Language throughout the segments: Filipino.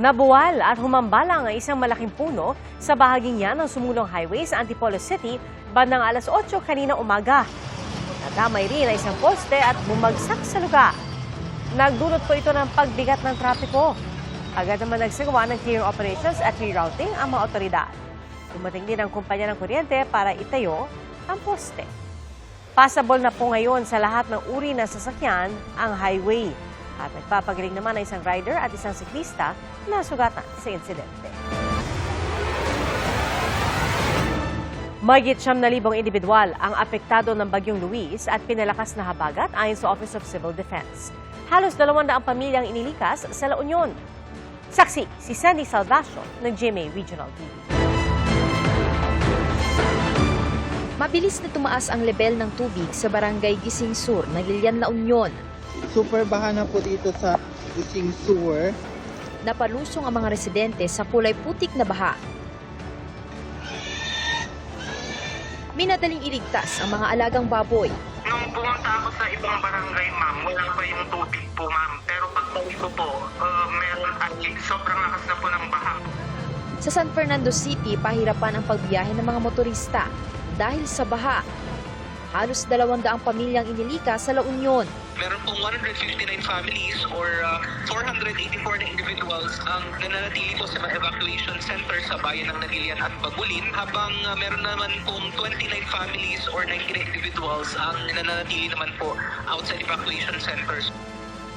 Nabuwal at humambalang ang isang malaking puno sa bahaging yan ng sumulong highway sa Antipolo City bandang alas 8 kanina umaga. Nadamay rin ang isang poste at bumagsak sa lugar. Nagdulot po ito ng pagbigat ng trapiko. Agad naman nagsagawa ng clearing operations at rerouting ang mga otoridad. Dumating din ang kumpanya ng kuryente para itayo ang poste. Passable na po ngayon sa lahat ng uri ng sasakyan ang highway. At nagpapagaling naman ang isang rider at isang siklista na sugatan sa insidente. Mahigit 9,000 individual ang apektado ng Bagyong Luis at pinalakas na habagat ayon sa Office of Civil Defense. Halos 200 pamilyang inilikas sa La Union. Saksi si Sandy Salvacio ng GMA Regional TV. Mabilis na tumaas ang level ng tubig sa barangay Gising Sur, Nagilian, La Union. Super baha na po dito sa Gising Sur. Napalusong ang mga residente sa kulay putik na baha. Minadaling iligtas ang mga alagang baboy. Nung pumunta ako sa ibang barangay, ma'am, wala pa yung tubig po, ma'am. Pero pagbawi ko po, meron at sobrang lakas na po ng baha. Sa San Fernando City, pahirapan ang pagbiyahe ng mga motorista dahil sa baha. Halos 200 pamilyang inilikas sa La Union. Meron pong 159 families or 484 na individuals ang nananatili po sa mga evacuation center sa bayan ng Nagilian at Bagulin, habang meron naman pong 29 families or 19 individuals ang nananatili naman po outside evacuation centers.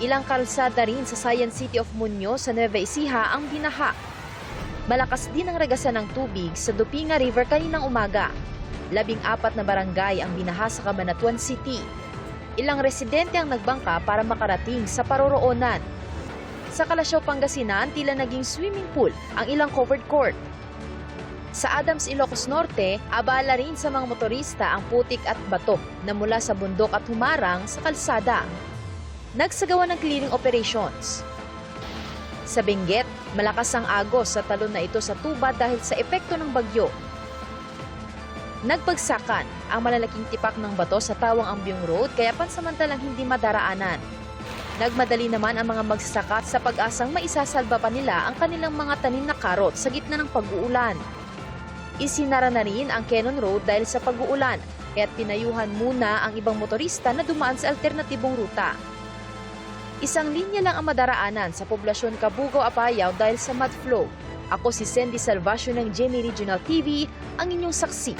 Ilang kalsada rin sa Science City of Muñoz sa Nueva Ecija ang binaha. Malakas din ang ragasan ng tubig sa Dupinga River kaninang umaga. 14 na barangay ang binaha sa Cabanatuan City. Ilang residente ang nagbangka para makarating sa paroroonan. Sa Calasiao, Pangasinan, tila naging swimming pool ang ilang covered court. Sa Adams, Ilocos Norte, abala rin sa mga motorista ang putik at bato na mula sa bundok at humarang sa kalsada. Nagsagawa ng clearing operations. Sa Benguet, malakas ang agos sa talon na ito sa tuba dahil sa epekto ng bagyo. Nagpagsakan ang malalaking tipak ng bato sa Tawang Ambyong Road kaya pansamantalang hindi madaraanan. Nagmadali naman ang mga magsasaka sa pag-asang maisasalba pa nila ang kanilang mga tanim na karot sa gitna ng pag-uulan. Isinara na rin ang Cannon Road dahil sa pag-uulan kaya't pinayuhan muna ang ibang motorista na dumaan sa alternatibong ruta. Isang linya lang ang madaraanan sa poblasyon Cabugao, Apayao dahil sa mud flow. Ako si Sandy Salvacio ng GMA Regional TV, ang inyong saksi.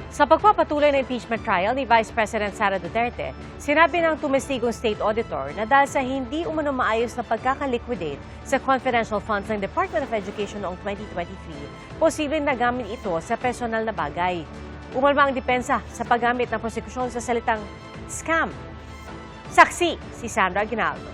Sa pagpapatuloy ng impeachment trial ni Vice President Sara Duterte, sinabi ng tumestigong state auditor na dahil sa hindi umano maayos na pagkakaliquidate sa confidential funds ng Department of Education noong 2023, posibleng nagamit ito sa personal na bagay. Umalma ang depensa sa paggamit ng prosekusyon sa salitang scam. Saksi si Sandra Aguinaldo.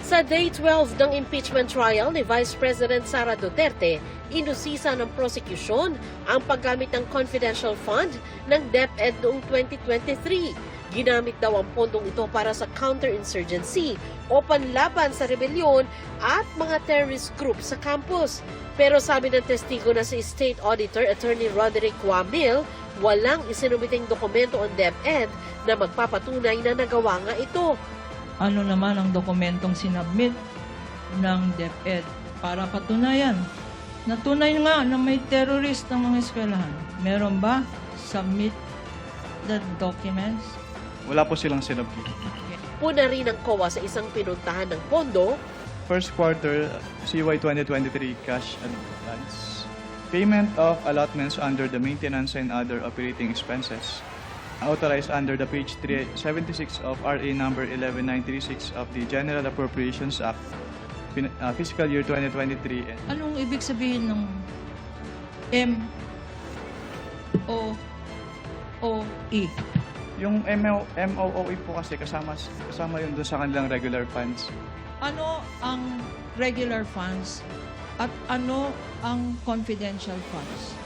Sa Day 12 ng impeachment trial ni Vice President Sara Duterte, inusisa ng prosecution ang paggamit ng confidential fund ng DepEd noong 2023. Ginamit daw ang pondong ito para sa counterinsurgency o panlaban sa rebelyon at mga terrorist group sa campus. Pero sabi ng testigo na si State Auditor Attorney Roderick Wamil, walang isinumiting dokumento ang DepEd na magpapatunay na nagawa nga ito. Ano naman ang dokumentong sinabmit ng DepEd para patunayan? Natunay nga na may terrorist ng mga eskwelahan. Meron ba? Submit the documents? Wala po silang sinabmit. Puna rin ng COA sa isang pinuntahan ng pondo. First quarter CY 2023 cash advance. Payment of allotments under the maintenance and other operating expenses authorized under the page 376 of RA number 11936 of the General Appropriations Act, fiscal year 2023. Anong ibig sabihin ng MOOE? Yung MOOE po kasi kasama yun doon sa kanilang regular funds. Ano ang regular funds at ano ang confidential funds?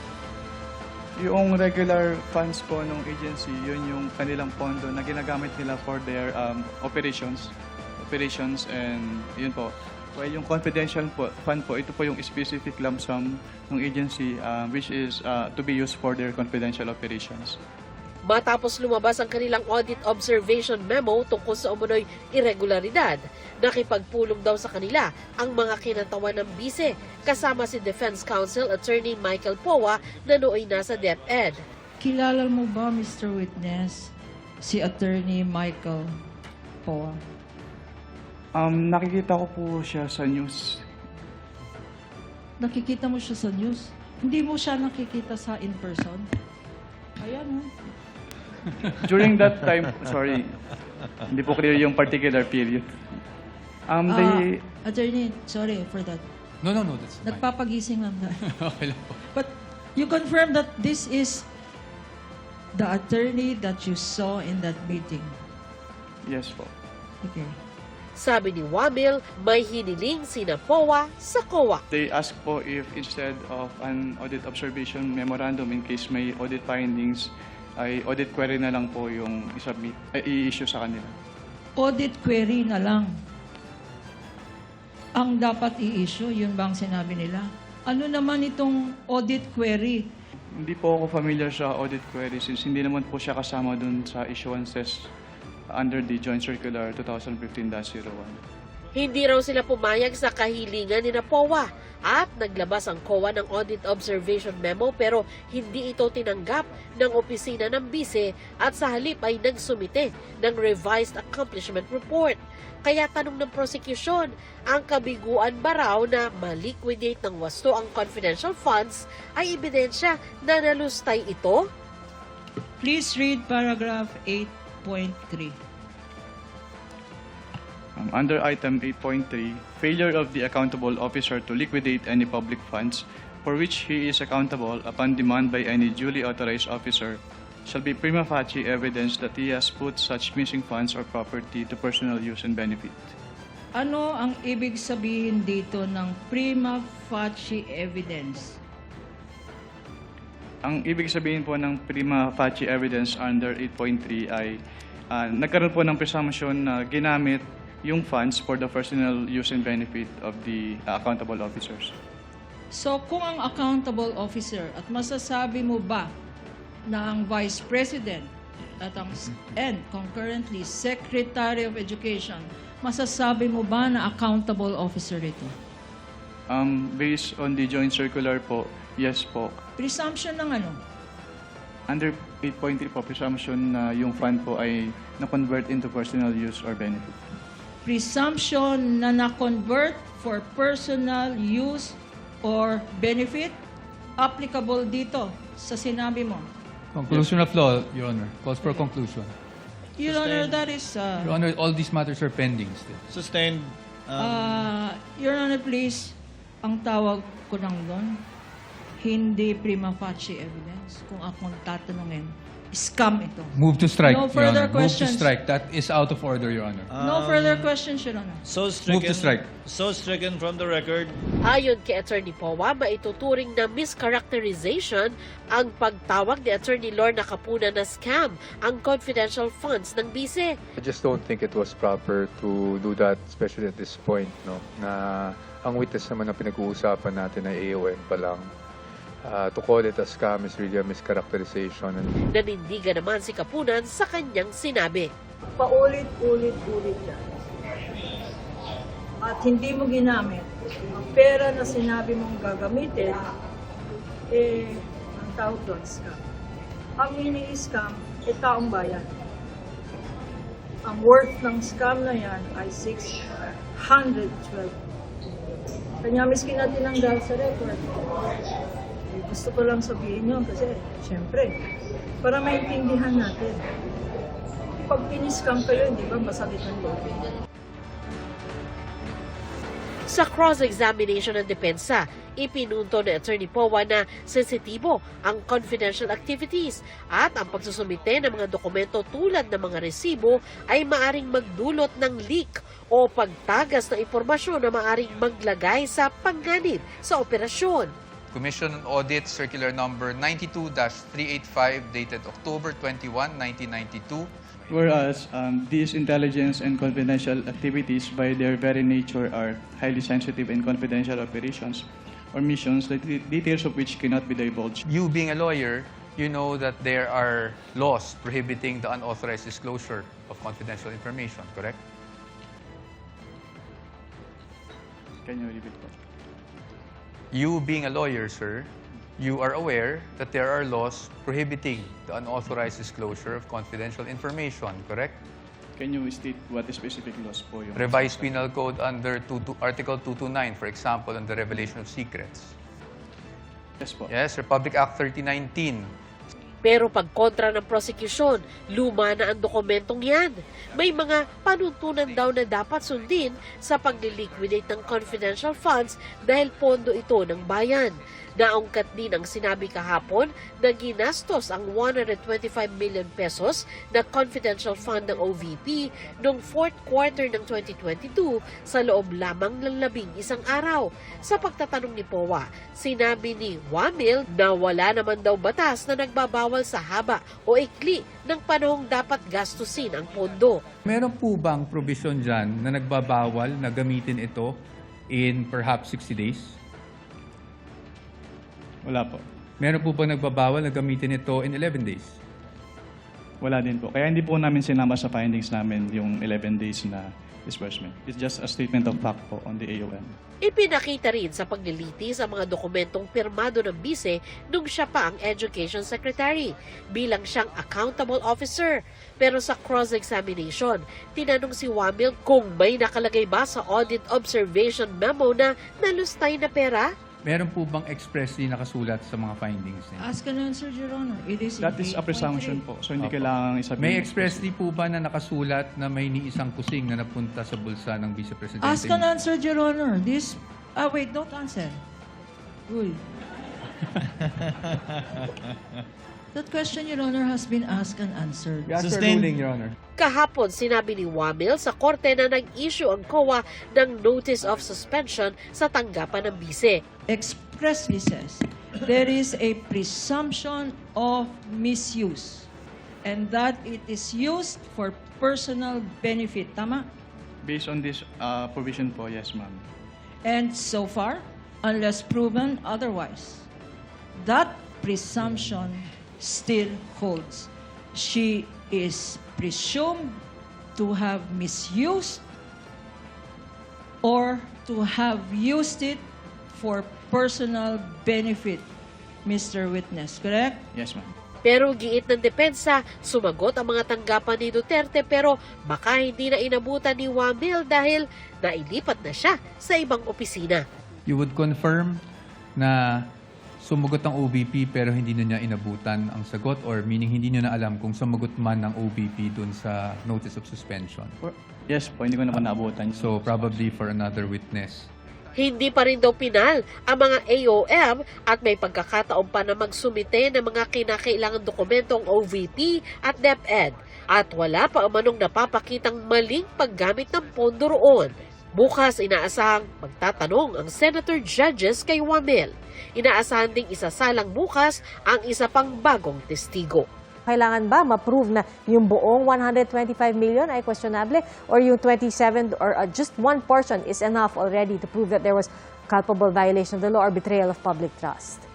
Yung regular funds po ng agency, yun yung kanilang pondo na ginagamit nila for their operations and yun po. Well, yung confidential fund po, ito po yung specific lump sum ng agency which is to be used for their confidential operations. Matapos lumabas ang kanilang audit observation memo tungkol sa umunoy irregularidad, nakipagpulong daw sa kanila ang mga kinatawan ng bise, kasama si Defense Counsel Attorney Michael Powa na nooy nasa DepEd. Kilala mo ba, Mr. Witness, si Attorney Michael Powa? Nakikita ko po siya sa news. Nakikita mo siya sa news? Hindi mo siya nakikita sa in-person? Ayan, During that time, sorry, hindi po clear yung particular period. Attorney, sorry for that. No, that's fine. Nagpapagising lang tayo. Okay lang po. But you confirm that this is the attorney that you saw in that meeting? Yes po. Okay. Sabi ni Wamil, may hiniling sina Powa sa COA. They asked po if instead of an audit observation memorandum in case may audit findings, ay audit query na lang po yung i-issue sa kanila. Audit query na lang ang dapat i-issue, yun ba ang sinabi nila? Ano naman itong audit query? Hindi po ako familiar sa audit query since hindi naman po siya kasama dun sa issuances under the Joint Circular 2015-01. Hindi raw sila pumayag sa kahilingan ni Powa at naglabas ang COA ng audit observation memo pero hindi ito tinanggap ng opisina ng bise at sa halip ay nagsumite ng revised accomplishment report. Kaya tanong ng prosecution, ang kabiguan ba raw na maliquidate ng wasto ang confidential funds ay ebidensya na nalustay ito? Please read paragraph 8.3. Under item 8.3, failure of the accountable officer to liquidate any public funds for which he is accountable upon demand by any duly authorized officer shall be prima facie evidence that he has put such missing funds or property to personal use and benefit. Ano ang ibig sabihin dito ng prima facie evidence? Ang ibig sabihin po ng prima facie evidence under 8.3 ay nagkaroon po ng presumption na ginamit yung funds for the personal use and benefit of the accountable officers. So kung ang accountable officer at masasabi mo ba na ang Vice President at ang and concurrently Secretary of Education, masasabi mo ba na accountable officer ito? Based on the joint circular po, yes po. Presumption ng ano? Under 8.3 po, presumption na yung fund po ay na-convert into personal use or benefit. Presumption na na-convert for personal use or benefit? Applicable dito sa sinabi mo? Conclusion of law, Your Honor. Calls for conclusion. Your Honor, that is... Your Honor, all these matters are pending still. Sustained. Your Honor, please, ang tawag ko lang doon, hindi prima facie evidence. Kung akong tatanungin, scam ito. Move to strike, No Your further Honor. Move to questions. strike. That is out of order, Your Honor. No further questions, Your Honor. So Move to strike. stricken from the record. Ayon kay Attorney Powa, maituturing na mischaracterization ang pagtawag ni Attorney Lorna Capuna na scam ang confidential funds ng bise. I just don't think it was proper to do that, especially at this point, no? Na ang witness naman na pinag-uusapan natin ay AON pa lang. To call it a scam is really a mischaracterization. Nanindigan naman si Kapunan sa kanyang sinabi. Paulit-ulit yan. At hindi mo ginamit. Ang pera na sinabi mong gagamitin, ang tawag doon, scam. Ang ini-scam, taong bayan. Ang worth ng scam na yan ay 612. Kanya miskin na tinanggal sa record. Gusto ko lang sabihin yun kasi, syempre, para maintindihan natin. Pag piniscam kayo, di ba, masakit ang loob. Sa cross-examination ng depensa, ipinunto ni Attorney Powa na sensitibo ang confidential activities at ang pagsusumite ng mga dokumento tulad ng mga resibo ay maaring magdulot ng leak o pagtagas ng impormasyon na maaring maglagay sa panganib sa operasyon. Commission on Audit Circular Number 92-385 dated October 21, 1992. Whereas these intelligence and confidential activities by their very nature are highly sensitive and confidential operations or missions, the details of which cannot be divulged. You being a lawyer, you know that there are laws prohibiting the unauthorized disclosure of confidential information, correct? Can you repeat po? You being a lawyer, sir, you are aware that there are laws prohibiting the unauthorized disclosure of confidential information, correct? Can you state what the specific laws po yung... Revised Penal Code under Article 229, for example, on the revelation of secrets. Yes po. Yes, Republic Act 3019. Pero pag kontra ng prosecution, luma na ang dokumentong yan. May mga panuntunan daw na dapat sundin sa pag-liquidate ng confidential funds dahil pondo ito ng bayan. Naungkat din ang sinabi kahapon na ginastos ang 125 million pesos na confidential fund ng OVP noong fourth quarter ng 2022 sa loob lamang ng 11 araw. Sa pagtatanong ni POA, sinabi ni Wamil na wala naman daw batas na nagbabawal sa haba o ikli ng panahong dapat gastusin ang pondo. Meron po bang provision dyan na nagbabawal na gamitin ito in perhaps 60 days? Wala po. Meron po bang nagbabawal na gamitin ito in 11 days? Wala din po. Kaya hindi po namin sinama sa findings namin yung 11 days na disbursement. It's just a statement of fact po on the AOM. Ipinakita rin sa paglilitis ang mga dokumentong pirmado ng bise nung siya pa ang Education Secretary bilang siyang accountable officer. Pero sa cross-examination, tinanong si Wamil kung may nakalagay ba sa audit observation memo na nalustay na pera. Meron po bang expressly nakasulat sa mga findings niya? Ask and answer, Your Honor. It is That is a presumption po. So hindi Opo. kailangan isabihin. May expressly po ba na nakasulat na may ni isang kusing na napunta sa bulsa ng Vice Presidente? Ask and answer, Your Honor. This... wait, don't answer. Uy. That question, Your Honor, has been asked and answered. We ask for ruling, Your Honor. Kahapon, sinabi ni Wamil sa korte na nag-issue ang COA ng Notice of Suspension sa tanggapan ng bise. Expressly says there is a presumption of misuse and that it is used for personal benefit. Tama? Based on this provision po, yes ma'am. And so far, unless proven otherwise, that presumption still holds. She is presumed to have misused or to have used it for personal benefit, Mr. Witness, correct? Yes ma'am. Pero giit ng depensa, sumagot ang mga tanggapan ni Duterte pero baka hindi na inabutan ni Wamil dahil nailipat na siya sa ibang opisina. You would confirm na sumagot ang OVP pero hindi na niya inabutan ang sagot or meaning hindi niya na alam kung sumagot man ng OVP dun sa Notice of Suspension? Yes po, hindi ko naman naabutan. So probably for another witness. Hindi pa rin daw pinal ang mga AOM at may pagkakataon pa na magsumite ng mga kinakailangang dokumentong OVP at DepEd. At wala pa umanong napapakitang maling paggamit ng pondo roon. Bukas inaasahang magtatanong ang Senator Judges kay Wamil. Inaasahan ding isasalang bukas ang isa pang bagong testigo. Kailangan ba ma-prove na yung buong 125 million ay questionable or yung 27 or just one portion is enough already to prove that there was culpable violation of the law or betrayal of public trust?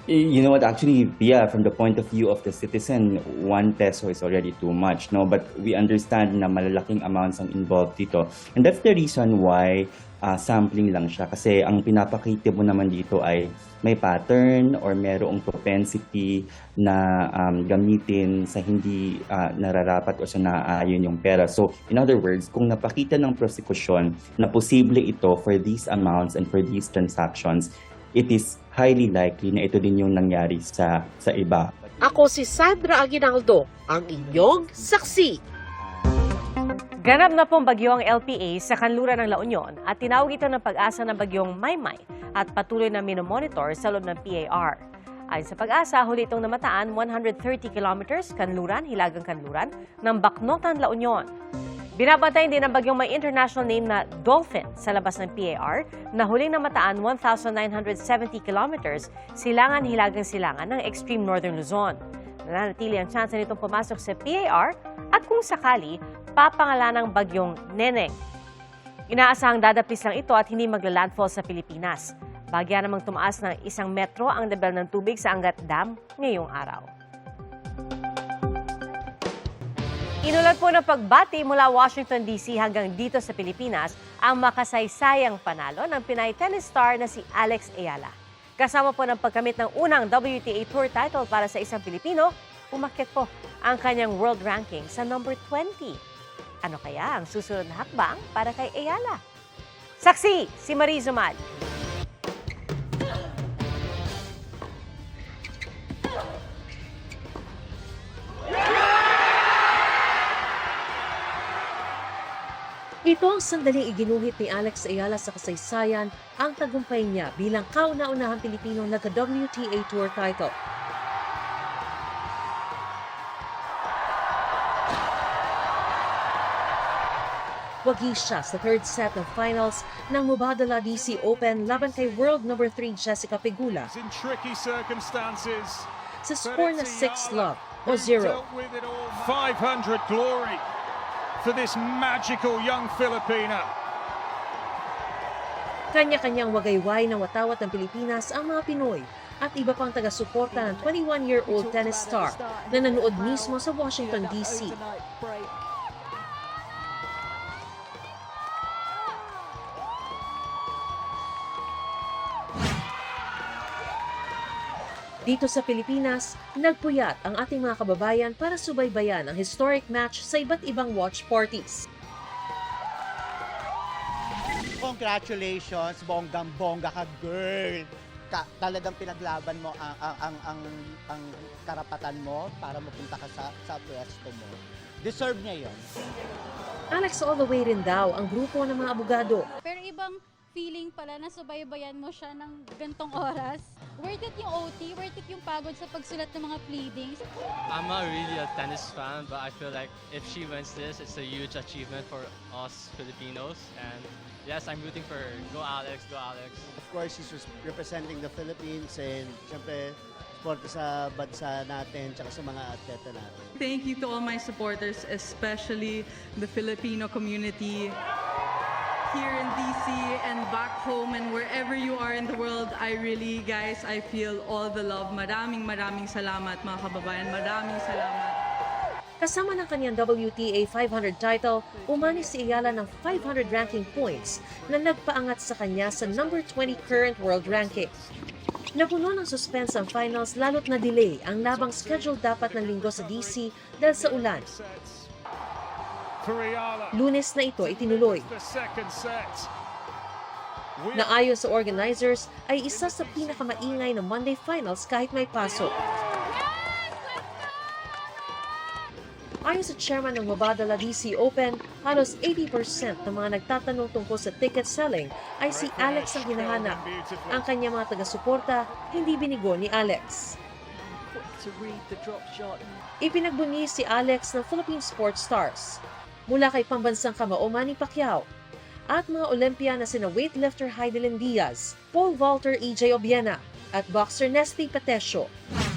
You know what, actually, yeah, from the point of view of the citizen, 1 peso is already too much, no? But we understand na malalaking amounts ang involved dito. And that's the reason why sampling lang siya. Kasi ang pinapakita mo naman dito ay may pattern or merong propensity na gamitin sa hindi nararapat o sa naaayon yung pera. So, in other words, kung napakita ng prosecution na posible ito for these amounts and for these transactions, it is highly likely na ito din yung nangyari sa iba. Ako si Sandra Aguinaldo, ang inyong saksi. Ganap na pong bagyo ang LPA sa kanluran ng La Union at tinawag ito ng pag-asa ng bagyong Maymay at patuloy na minomonitor sa loob ng PAR. Ayon sa pag-asa, huli itong namataan 130 kilometers kanluran, hilagang kanluran ng Baknotan, La Union. Binabantayan din ang bagyong may international name na Dolphin sa labas ng PAR na huling namataan 1,970 kilometers silangan-hilagang-silangan ng extreme northern Luzon. Nananatili ang tsansa nitong pumasok sa PAR at kung sakali, papangalan ng bagyong Neneng. Inaasahang dadapis lang ito at hindi magla-landfall sa Pilipinas. Bagya namang tumaas ng 1 metro ang level ng tubig sa Angat Dam ngayong araw. Inulat po ng pagbati mula Washington, D.C. hanggang dito sa Pilipinas ang makasaysayang panalo ng Pinay tennis star na si Alex Ayala. Kasama po ng pagkamit ng unang WTA Tour title para sa isang Pilipino, umakyat po ang kanyang world ranking sa number 20. Ano kaya ang susunod na hakbang para kay Ayala? Saksi si Marie Zumal. Ito ang sandaling iginuhit ni Alex Ayala sa kasaysayan ang tagumpay niya bilang kauna-unahang Pilipinong nagka-WTA Tour title. Wagi siya sa third set ng finals ng Mubadala DC Open laban kay world number 3 Jessica Pegula. In tricky circumstances, Sa score na 6-0 o 0. 500 glory for this magical young Filipina. Kanya-kanyang wagayway ng watawat ng Pilipinas ang mga Pinoy at iba pang taga-suporta ng 21-year-old tennis star na nanood mismo sa Washington, D.C. Dito sa Pilipinas, nagpuyat ang ating mga kababayan para subaybayan ang historic match sa iba't ibang watch parties. Congratulations, bonggang-bongga ka, girl. Talagang pinaglaban mo ang karapatan mo para mapunta ka sa pwesto mo. Deserve niya yon. Alex all the way rin daw ang grupo ng mga abogado. Pero ibang feeling pala na subaybayan mo siya ng gantong oras. Worth it yung OT, worth it yung pagod sa pagsulat ng mga pleadings. I'm not really a tennis fan, but I feel like if she wins this, it's a huge achievement for us Filipinos. And yes, I'm rooting for her. Go Alex, go Alex. Of course, she's representing the Philippines and siyempre, support sa bansa natin tsaka sa mga atleta natin. Thank you to all my supporters, especially the Filipino community here in DC and back home and wherever you are in the world. I really, guys, I feel all the love. Maraming salamat, mga kababayan. Maraming salamat. Kasama ng kanyang WTA 500 title, umani si Ayala ng 500 ranking points na nagpaangat sa kanya sa number 20 current world ranking. Napuno ng suspense ang finals lalo't na-delay ang labang scheduled dapat ng linggo sa DC dahil sa ulan. Lunes na ito itinuloy. Na ayon sa organizers ay isa sa pinakamaingay na Monday finals kahit may pasok. Ayon sa chairman ng Mubadala DC Open, halos 80% ng mga nagtatanong tungkol sa ticket selling ay si Alex ang hinahanap. Ang kanyang mga taga-suporta hindi binigo ni Alex. Ipinagbunyi si Alex ng Philippine Sports Stars mula kay pambansang kamao Manny Pacquiao at mga Olympia na sina weightlifter Heidelin Diaz, pole vaulter EJ Obiena at boxer Nesty Patesio.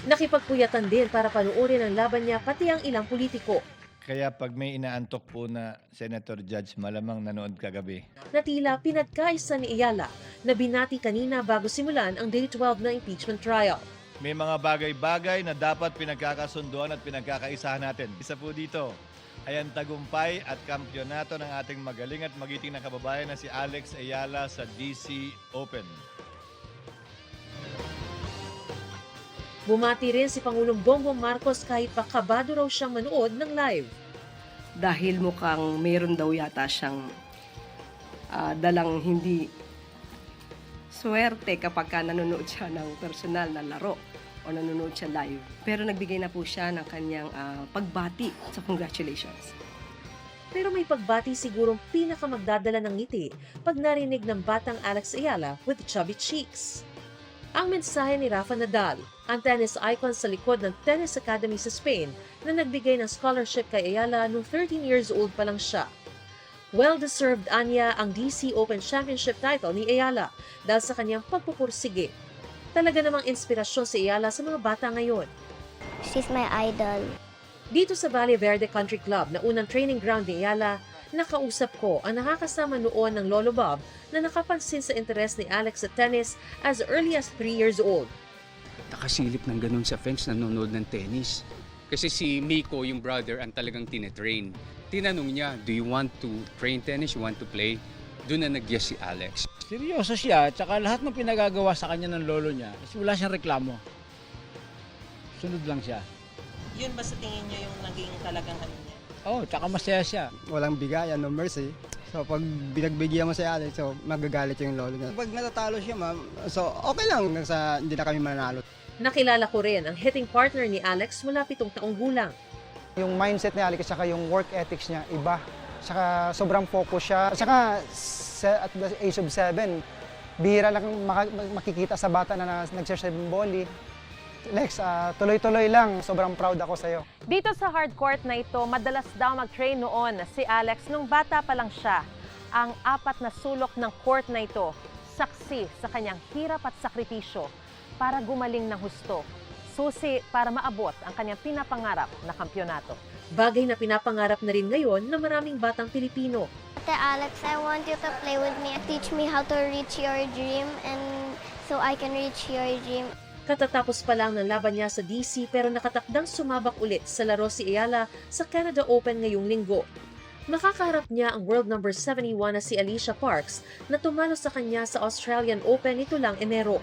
Nakipagpuyatan din para panuorin ang laban niya pati ang ilang politiko. Kaya pag may inaantok po na Senator Judge, malamang nanood kagabi. Na tila pinagkaisa ni Ayala na binati kanina bago simulan ang Day 12 na impeachment trial. May mga bagay-bagay na dapat pinagkakasunduan at pinagkakaisahan natin. Isa po dito ay ang tagumpay at kampyonato ng ating magaling at magiting na kababayan na si Alex Ayala sa DC Open. Bumati rin si Pangulong Bongbong Marcos kahit pa kabado raw siyang manood ng live. Dahil mukhang mayroon daw yata siyang dalang hindi swerte kapag nanonood siya ng personal na laro o nanonood siya live. Pero nagbigay na po siya ng kanyang pagbati sa congratulations. Pero may pagbati sigurong pinakamagdadala ng ngiti pag narinig ng batang Alex Ayala with chubby cheeks. Ang mensahe ni Rafa Nadal, ang tennis icon sa likod ng Tennis Academy sa Spain na nagbigay ng scholarship kay Ayala nung 13 years old pa lang siya. Well-deserved anya ang DC Open Championship title ni Ayala dahil sa kanyang pagpupursige. Talaga namang inspirasyon si Ayala sa mga bata ngayon. She's my idol. Dito sa Valle Verde Country Club na unang training ground ni Ayala, nakausap ko ang nakakasama noon ng Lolo Bob na nakapansin sa interes ni Alex sa tennis as early as 3 years old. Nakasilip ng ganun sa fence, nanonood ng tennis. Kasi si Miko, yung brother, ang talagang tinetrain. Tinanong niya, do you want to train tennis? You want to play? Doon na nag-yes si Alex. Seryoso siya, tsaka lahat ng pinagagawa sa kanya ng lolo niya, wala siyang reklamo. Sunod lang siya. Yun ba sa tingin niyo yung naging talagang ano niya? Oo, tsaka masaya siya. Walang bigayan, no mercy. So pag binagbigyan mo si Alex, so magagalit yung lolo niya. Pag natatalo siya, ma'am, so okay lang sa hindi na kami manalo. Nakilala ko rin ang hitting partner ni Alex mula 7 taong gulang. Yung mindset ni Alex at yung work ethics niya, iba. Saka sobrang focus siya. Saka at the age of 7, bihira lang makikita sa bata na nagsaserve ng volley. Lex, tuloy-tuloy lang. Sobrang proud ako sa'yo. Dito sa hard court na ito, madalas daw mag-train noon si Alex nung bata pa lang siya. Ang 4 na sulok ng court na ito, saksi sa kanyang hirap at sakripisyo para gumaling ng husto. Susi para maabot ang kanyang pinapangarap na kampyonato. Bagay na pinapangarap na rin ngayon ng maraming batang Pilipino. Ate Alex, I want you to play with me. Teach me how to reach your dream and so I can reach your dream. Katatapos pa lang ng laban niya sa DC pero nakatakdang sumabak ulit sa laro si Ayala sa Canada Open ngayong linggo. Makakaharap niya ang world number 71 na si Alicia Parks na tumalo sa kanya sa Australian Open nito lang Enero.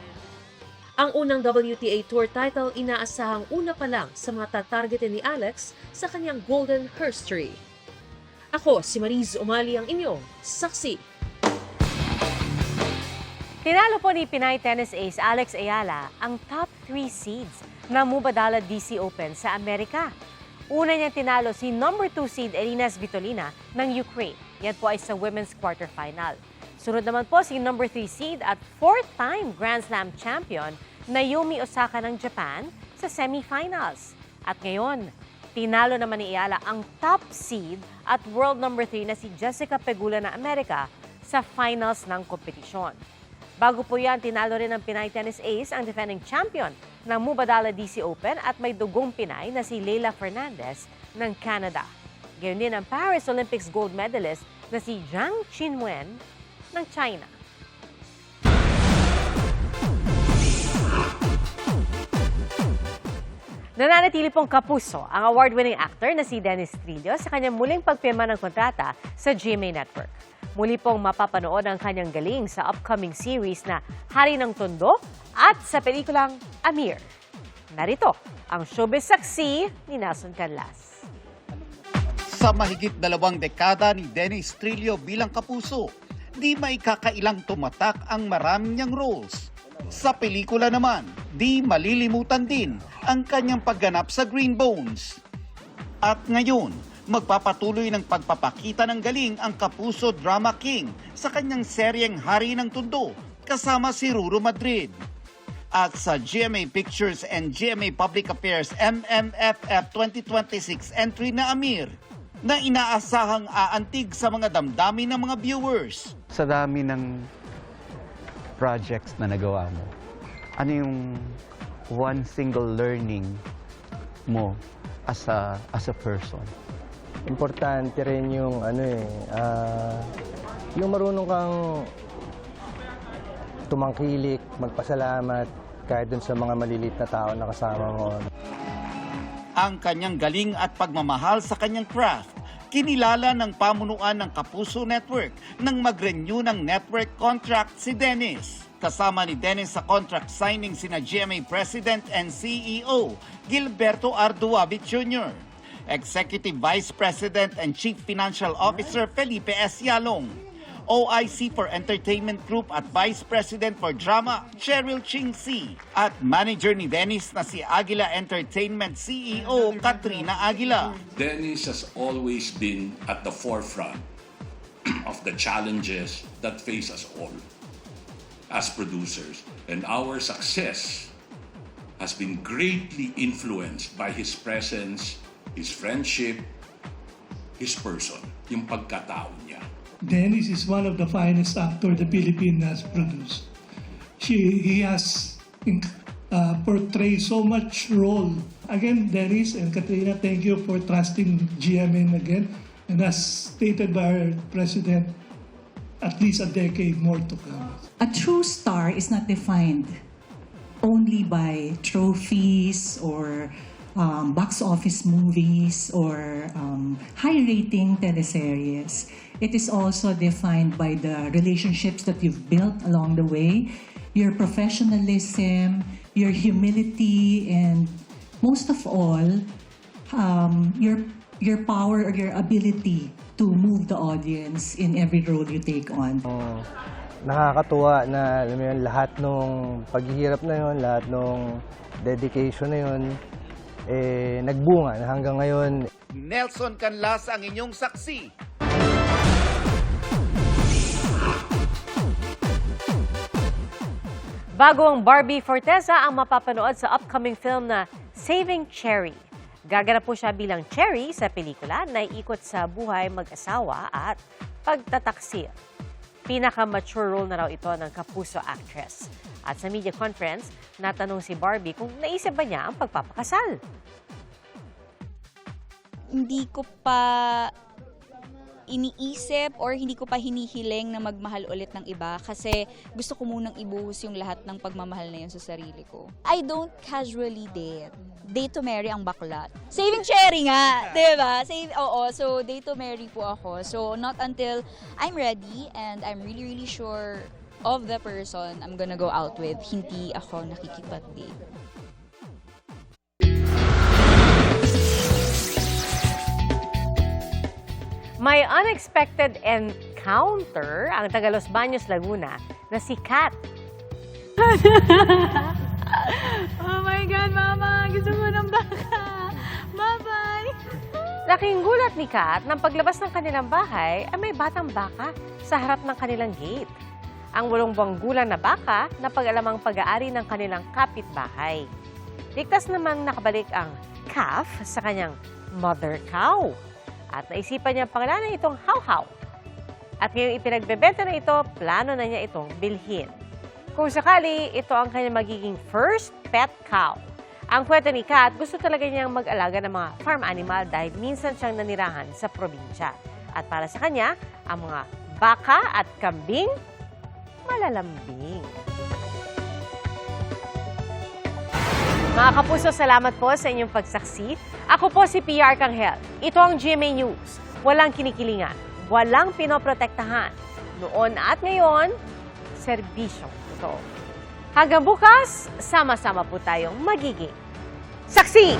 Ang unang WTA Tour title inaasahang una pa lang sa mga tatargetin ni Alex sa kanyang Golden History. Ako si Mariz Umali ang inyong saksi. Tinalo po ni Pinay tennis ace Alex Ayala ang top 3 seeds na Mubadala DC Open sa Amerika. Una niyang tinalo si number 2 seed Elina Svitolina ng Ukraine. Yan po ay sa women's quarterfinal. Sunod naman po si number 3 seed at 4th-time Grand Slam champion Naomi Osaka ng Japan sa semifinals. At ngayon, tinalo naman ni Ayala ang top seed at world number 3 na si Jessica Pegula ng Amerika sa finals ng kompetisyon. Bago po yan, tinalo rin ng Pinay tennis ace ang defending champion ng Mubadala DC Open at may dugong Pinay na si Leila Fernandez ng Canada. Gayon din ang Paris Olympics gold medalist na si Zhang Qinwen ng China. Nananatili pong kapuso ang award-winning actor na si Dennis Trillo sa kanyang muling pagpirma ng kontrata sa GMA Network. Muli pong mapapanood ang kanyang galing sa upcoming series na Hari ng Tondo at sa pelikulang Amir. Narito ang showbiz saksi ni Nelson Canlas. Sa mahigit 2 dekada ni Dennis Trillo bilang kapuso, di maikakailang tumatak ang marami niyang roles. Sa pelikula naman, di malilimutan din ang kanyang pagganap sa Green Bones. At ngayon, magpapatuloy ng pagpapakita ng galing ang kapuso drama king sa kanyang seryeng Hari ng Tondo kasama si Ruru Madrid. At sa GMA Pictures and GMA Public Affairs MMFF 2026 entry na Amir, na inaasahang aantig sa mga damdamin ng mga viewers. Sa dami ng projects na nagawa mo, ano yung one single learning mo as a person? Importante rin yung yung marunong kang tumangkilik, magpasalamat kahit dun sa mga maliliit na tao na kasama mo. Ang kanyang galing at pagmamahal sa kanyang craft, kinilala ng pamunuan ng Kapuso Network nang mag-renew ng network contract si Dennis. Kasama ni Dennis sa contract signing sina GMA President and CEO Gilberto Arduabit Jr., Executive Vice President and Chief Financial Officer Felipe S. Yalong, OIC for Entertainment Group at Vice President for Drama Cheryl Ching C, at manager ni Dennis na si Aguila Entertainment CEO Katrina Aguila. Dennis has always been at the forefront of the challenges that face us all as producers, and our success has been greatly influenced by his presence, his friendship, his person, yung pagkatao niya. Dennis is one of the finest actors the Philippines has produced. He has portrayed so much role. Again, Dennis and Katrina, thank you for trusting GMM again. And as stated by our president, at least a decade more to come. A true star is not defined only by trophies or box office movies or high-rating teleseries. It is also defined by the relationships that you've built along the way, your professionalism, your humility, and most of all, your power or your ability to move the audience in every role you take on. Nakakatuwa na alam mo yun, lahat nung paghihirap na yun, lahat nung dedication na yun, nagbunga na hanggang ngayon. Nelson Canlas ang inyong saksi. Bago ang Barbie Forteza ang mapapanood sa upcoming film na Saving Cherry. Gaganap po siya bilang Cherry sa pelikula na iikot sa buhay mag-asawa at pagtataksil. Pinaka-mature role na raw ito ng kapuso actress. At sa media conference, natanong si Barbie kung naisip ba niya ang pagpapakasal. Hindi ko pa iniisip or hindi ko pa hinihiling na magmahal ulit ng iba kasi gusto ko munang ibuhos yung lahat ng pagmamahal na yun sa sarili ko. I don't casually date. Date to marry ang baklat. Saving Cherry nga, diba? So date to marry po ako. So not until I'm ready and I'm really, really sure of the person I'm gonna go out with, hindi ako nakikipag-date. May unexpected encounter ang taga Los Baños, Laguna na si Kat. Oh my God, Mama! Gusto mo ng baka! Bye-bye! Laking gulat ni Kat nang paglabas ng kanilang bahay ay may batang baka sa harap ng kanilang gate. Ang 8 buwang gulang na baka na pag-alamang pag-aari ng kanilang kapitbahay. Ligtas namang nakabalik ang calf sa kanyang mother cow. At naisipan niya pangalanan itong How-How. At ngayong ipinagbebenta na ito, plano na niya itong bilhin. Kung sakali, ito ang kanyang magiging first pet cow. Ang kwento ni Kat, gusto talaga niyang mag-alaga ng mga farm animal dahil minsan siyang nanirahan sa probinsya. At para sa kanya, ang mga baka at kambing, malalambing. Mga kapuso, salamat po sa inyong pagsaksi. Ako po si Pia Arcangel. Ito ang GMA News. Walang kinikilingan, walang pinoprotektahan. Noon at ngayon, serbisyong totoo. Hanggang bukas, sama-sama po tayong magiging saksi!